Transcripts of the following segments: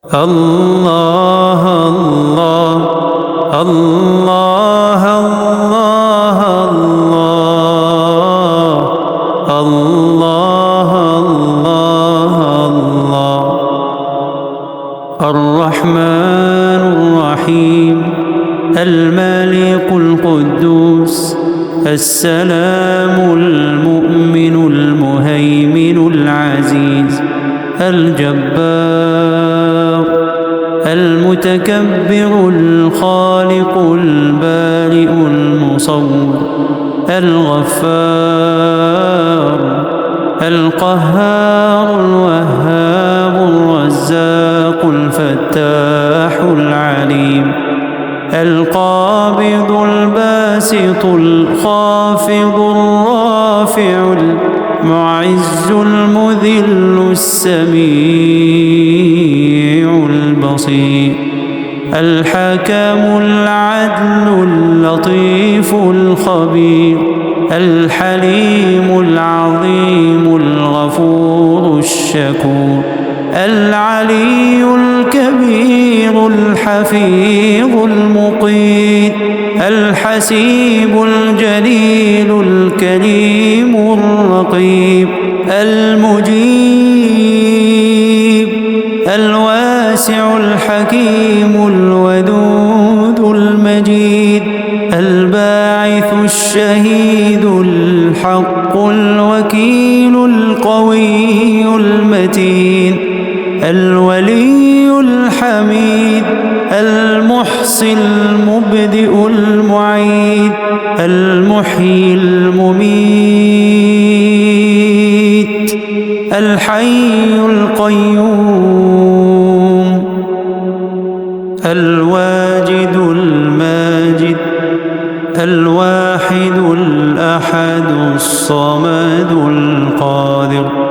الله الله الله الله الله الله الله الله الرحمن الرحيم الملك القدوس السلام المؤمن المهيمن العزيز الجبار المتكبر الخالق البارئ المصور الغفار القهار الوهاب الرزاق الفتاح العليم القابض الباسط الخافض الرافع المعز المذل السميع البصير الحكم العدل اللطيف الخبير الحليم العظيم الغفور الشكور العلي الكبير الحفيظ المقيت الحسيب الجليل الكريم الرقيب المجيب الواسع الحكيم الودود المجيد الباعث الشهيد الحق الوكيل القوي المتين الولي الحميد المحصي المبدئ المعيد المحيي المميت الحي القيوم الواجد الماجد الواحد الأحد الصمد القادر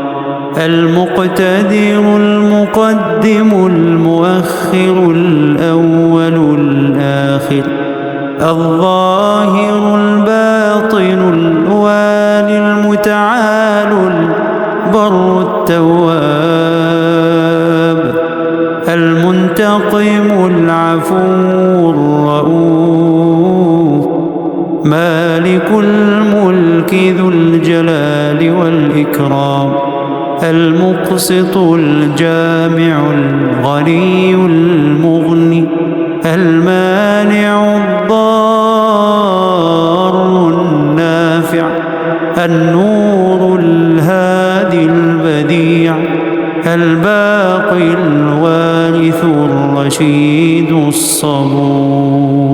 المقتدر المقدم المؤخر الأول الآخر الظاهر الباطن الوالي المتعال البر التواب المنتقم العفو الرؤوف مالك الملك ذو الجلال والإكرام المقسط الجامع الغني المغني المانع الضار النافع النور الهادي البديع الباقي الوارث الرشيد الصبور